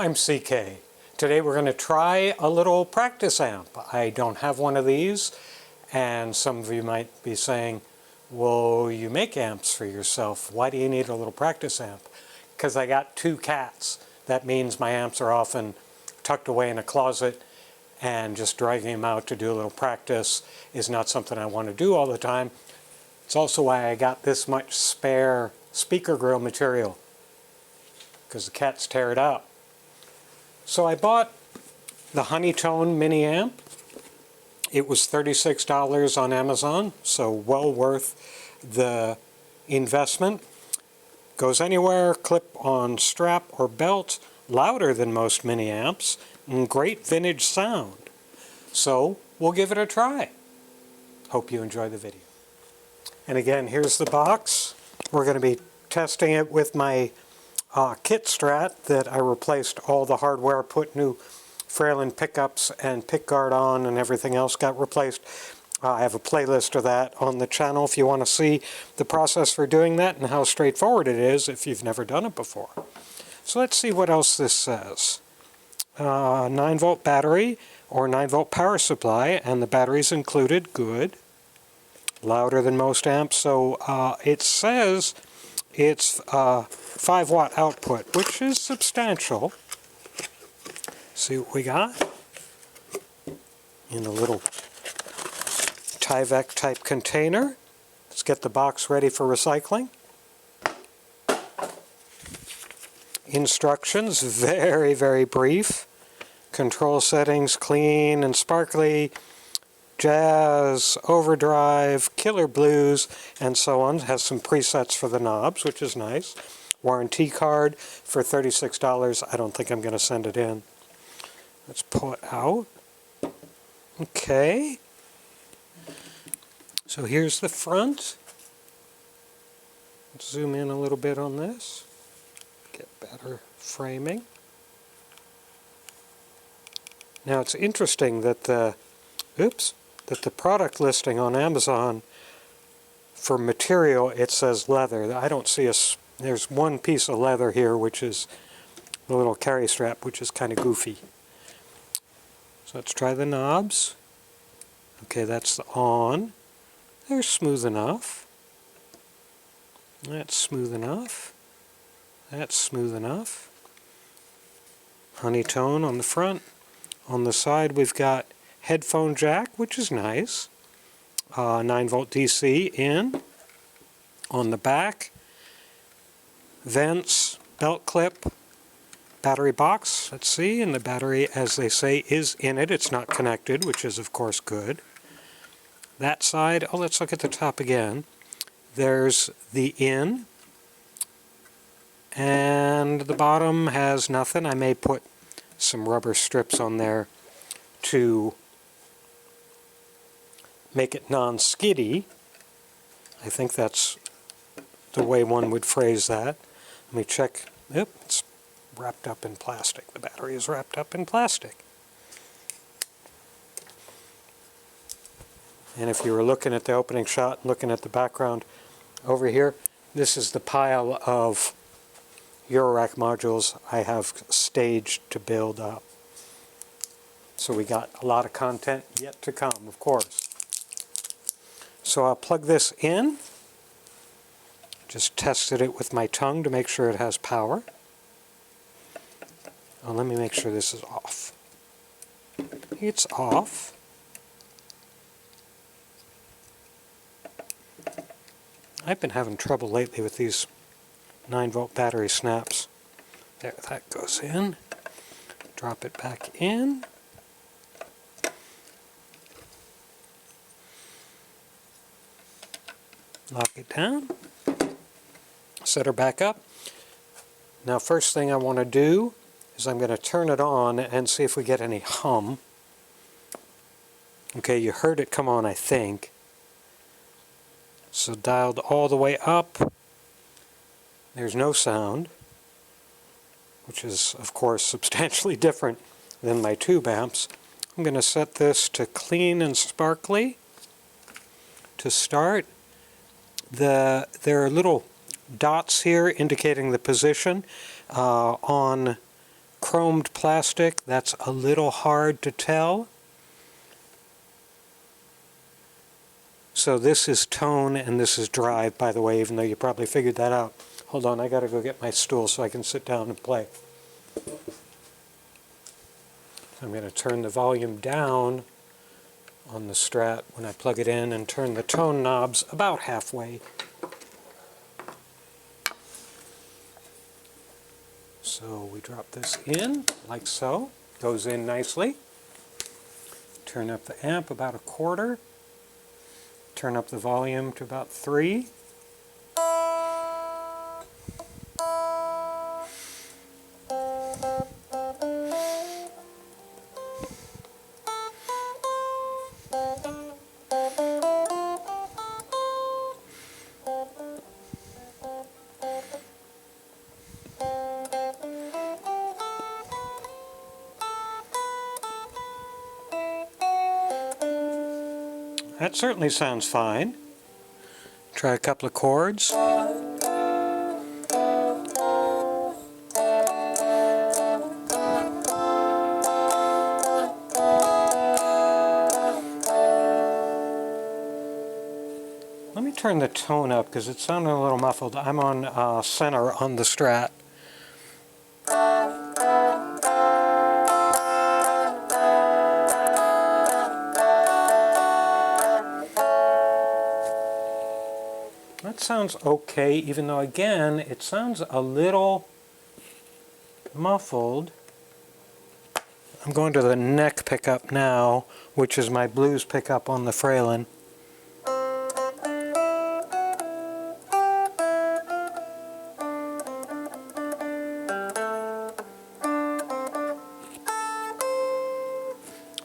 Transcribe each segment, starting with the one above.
I'm CK. Today we're going to try a little practice amp. I don't have one of these, and some of you might be saying, well, you make amps for yourself. Why do you need a little practice amp? Because I got 2 cats. That means my amps are often tucked away in a closet, and just dragging them out to do a little practice is not something I want to do all the time. It's also why I got this much spare speaker grill material, because the cats tear it up. So I bought the Honeytone mini amp. It was $36 on Amazon, so well worth the investment. Goes anywhere, clip-on strap or belt, louder than most mini amps, and great vintage sound. So we'll give it a try. Hope you enjoy the video. And again, here's the box. We're going to be testing it with my kit strat that I replaced all the hardware, put new Fralin pickups and pickguard on, and everything else got replaced. I have a playlist of that on the channel if you want to see the process for doing that and how straightforward it is if you've never done it before. So let's see what else this says. 9-volt battery or 9-volt power supply, and the battery's included. Good. Louder than most amps, so it says it's 5-watt output, which is substantial. See what we got in a little Tyvek type container. Let's get the box ready for recycling. Instructions, very, very brief. Control settings, clean and sparkly. Jazz, overdrive, killer blues, and so on. It has some presets for the knobs, which is nice. Warranty card for $36. I don't think I'm going to send it in. Let's pull it out. Okay. So here's the front. Let's zoom in a little bit on this. Get better framing. Now it's interesting that the product listing on Amazon for material, it says leather. I don't see there's one piece of leather here, which is the little carry strap, which is kind of goofy. So let's try the knobs. Okay, that's the on. They're smooth enough. That's smooth enough. That's smooth enough. Honeytone on the front. On the side we've got headphone jack, which is nice. 9-volt DC in. On the back, vents, belt clip, battery box. Let's see, and the battery, as they say, is in it. It's not connected, which is of course good. That side, oh, let's look at the top again. There's the in, and the bottom has nothing. I may put some rubber strips on there to make it non-skiddy. I think that's the way one would phrase that. Let me check. Yep, it's wrapped up in plastic. The battery is wrapped up in plastic. And if you were looking at the opening shot, looking at the background over here, this is the pile of Eurorack modules I have staged to build up. So we got a lot of content yet to come, of course. So I'll plug this in. Just tested it with my tongue to make sure it has power. Oh, let me make sure this is off. It's off. I've been having trouble lately with these 9-volt battery snaps. There, that goes in. Drop it back in. Lock it down. Set her back up. Now, first thing I want to do is I'm going to turn it on and see if we get any hum. Okay, you heard it come on, I think. So dialed all the way up. There's no sound, which is, of course, substantially different than my tube amps. I'm going to set this to clean and sparkly to start. There are little dots here indicating the position. On chromed plastic. That's a little hard to tell. So this is tone and this is drive, by the way, even though you probably figured that out. Hold on, I gotta go get my stool so I can sit down and play. I'm going to turn the volume down on the Strat when I plug it in and turn the tone knobs about halfway. So we drop this in like so. Goes in nicely. Turn up the amp about 1/4. Turn up the volume to about 3. That certainly sounds fine. Try a couple of chords. Let me turn the tone up because it's sounding a little muffled. I'm on center on the Strat. That sounds okay, even though again it sounds a little muffled. I'm going to the neck pickup now, which is my blues pickup on the Fralin.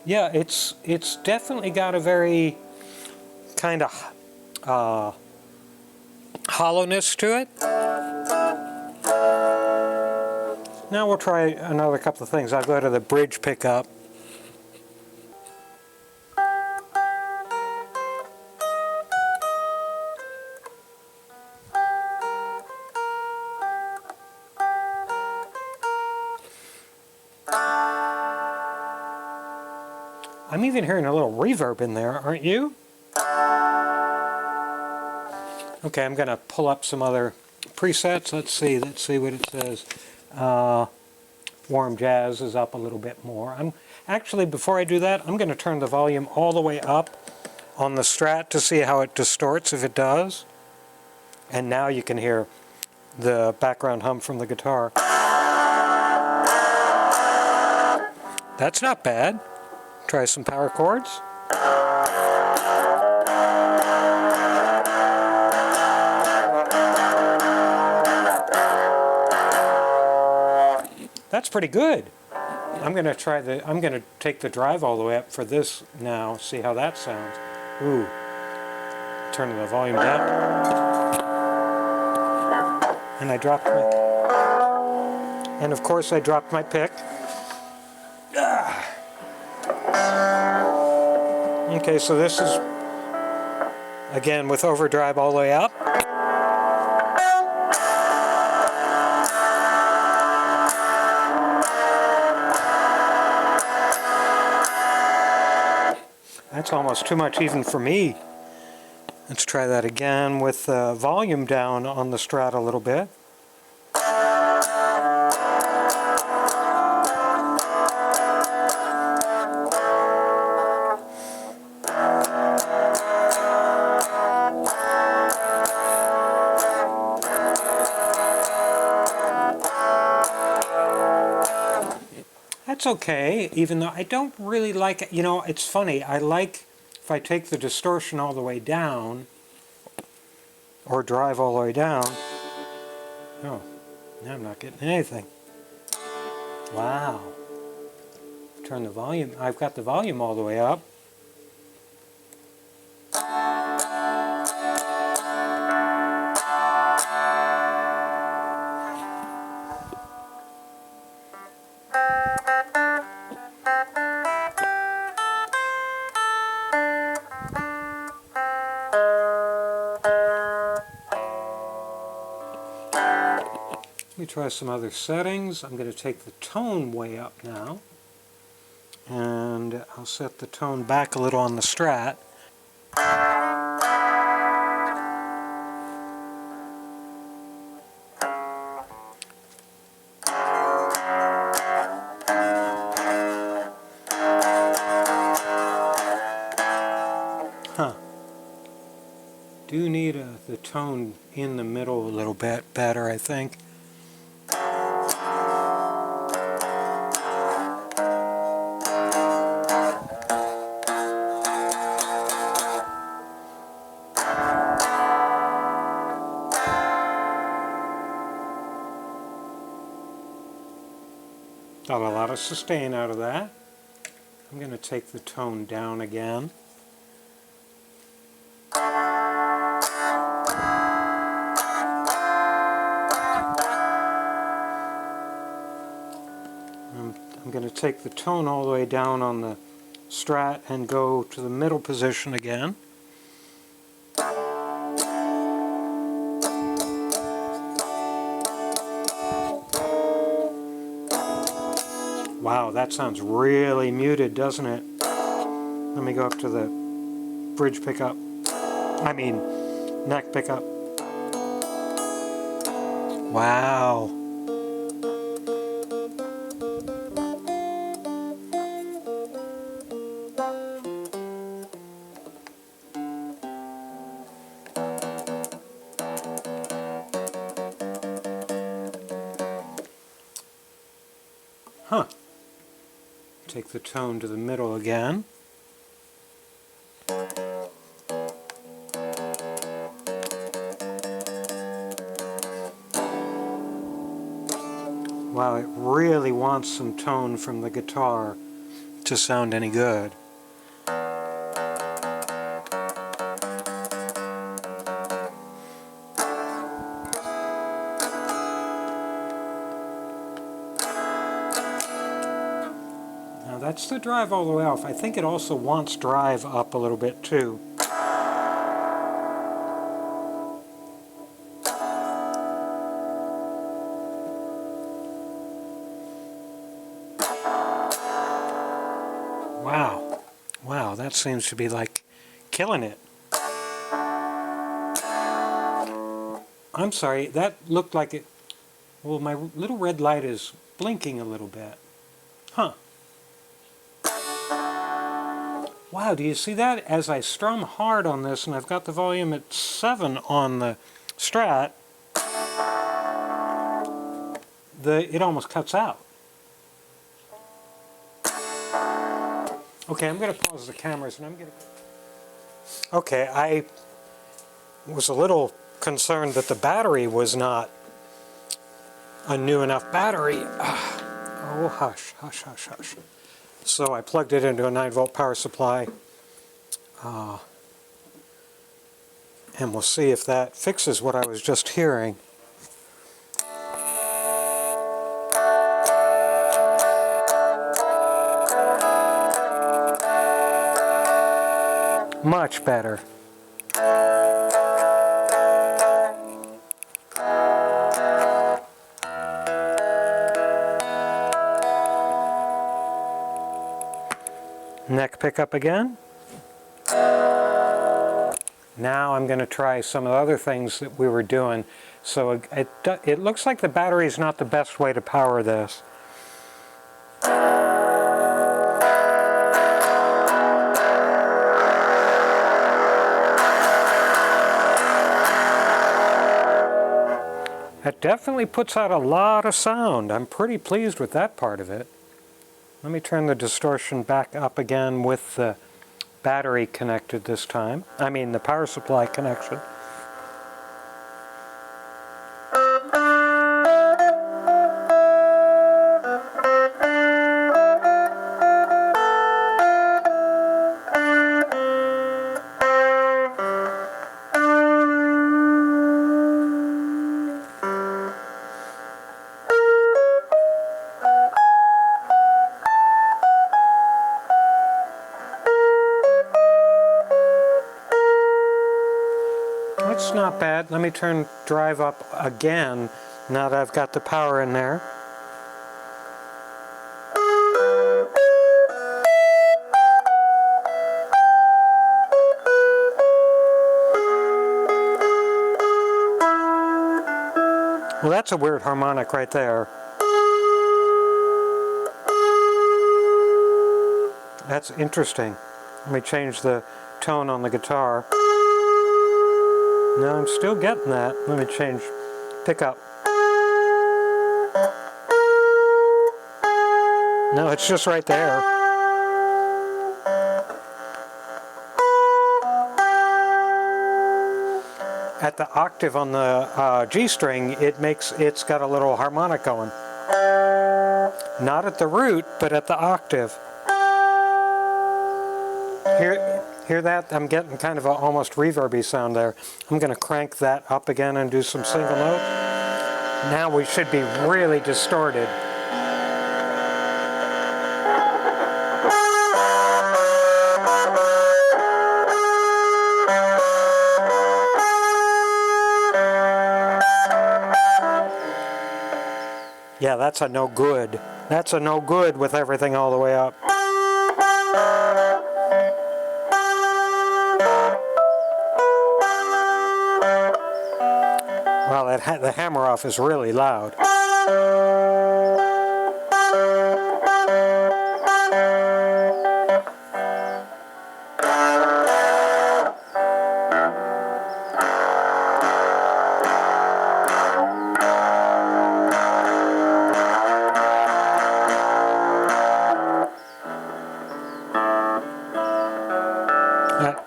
Yeah, it's definitely got a very kind of hollowness to it. Now we'll try another couple of things. I'll go to the bridge pickup. I'm even hearing a little reverb in there, aren't you? Okay, I'm going to pull up some other presets. Let's see what it says. Warm Jazz is up a little bit more. Actually, before I do that, I'm going to turn the volume all the way up on the Strat to see how it distorts, if it does. And now you can hear the background hum from the guitar. That's not bad. Try some power chords. That's pretty good. I'm going to take the drive all the way up for this now, see how that sounds. Ooh. Turning the volume down. And I dropped my... And of course I dropped my pick. Okay, so this is, again, with overdrive all the way up. That's almost too much even for me. Let's try that again with the volume down on the Strat a little bit. That's okay, even though I don't really like it. You know, it's funny. I like if I take the distortion all the way down, or drive all the way down. Oh, now I'm not getting anything. Wow. Turn the volume. I've got the volume all the way up. Let me try some other settings. I'm going to take the tone way up now. And I'll set the tone back a little on the Strat. Do need the tone in the middle a little bit better, I think. Got a lot of sustain out of that. I'm going to take the tone down again. I'm going to take the tone all the way down on the Strat and go to the middle position again. Wow, that sounds really muted, doesn't it? Let me go up to the bridge pickup. I mean, neck pickup. Wow. Huh. Take the tone to the middle again. Wow, it really wants some tone from the guitar to sound any good. Now that's the drive all the way off. I think it also wants drive up a little bit too. Wow. Wow, that seems to be like killing it. I'm sorry, that looked like it... Well, my little red light is blinking a little bit. Huh. Wow, do you see that? As I strum hard on this, and I've got the volume at 7 on the Strat, it almost cuts out. Okay, I'm going to pause the cameras, and I'm going to... Okay, I was a little concerned that the battery was not a new enough battery. Oh, hush, hush, hush, hush. So I plugged it into a 9-volt power supply, and we'll see if that fixes what I was just hearing. Much better. Neck pickup again. Now I'm going to try some of the other things that we were doing. So it looks like the battery is not the best way to power this. That definitely puts out a lot of sound. I'm pretty pleased with that part of it. Let me turn the distortion back up again with the battery connected this time. I mean the power supply connection. That's not bad. Let me turn drive up again Now that I've got the power in there. Well, that's a weird harmonic right there. That's interesting. Let me change the tone on the guitar. No, I'm still getting that. Let me change pickup. No, it's just right there. At the octave on the G string, it's got a little harmonic going. Not at the root, but at the octave. Hear that? I'm getting kind of an almost reverby sound there. I'm going to crank that up again and do some single note. Now we should be really distorted. Yeah, that's a no good. That's a no good with everything all the way up. Well, the hammer off is really loud.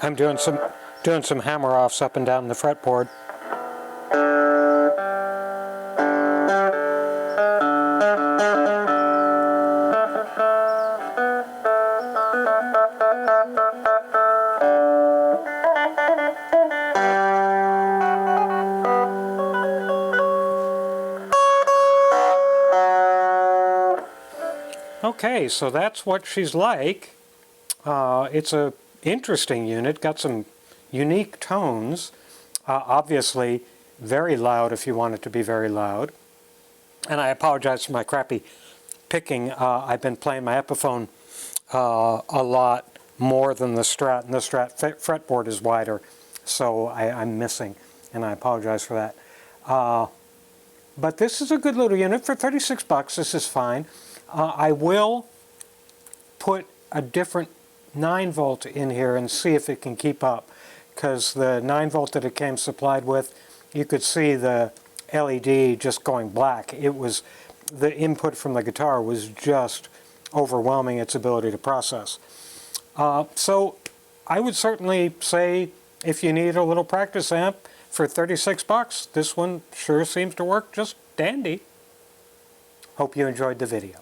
I'm doing some hammer offs up and down the fretboard. Okay, so that's what she's like. It's a interesting unit, got some unique tones, obviously very loud if you want it to be very loud. And I apologize for my crappy picking. I've been playing my Epiphone a lot more than the Strat, and the Strat fretboard is wider, so I'm missing, and I apologize for that. But this is a good little unit for 36 bucks. This is fine. I will put a different 9-volt in here and see if it can keep up, because the 9-volt that it came supplied with, you could see the LED just going black. It was, the input from the guitar was just overwhelming its ability to process. So I would certainly say if you need a little practice amp for 36 bucks, this one sure seems to work just dandy. Hope you enjoyed the video.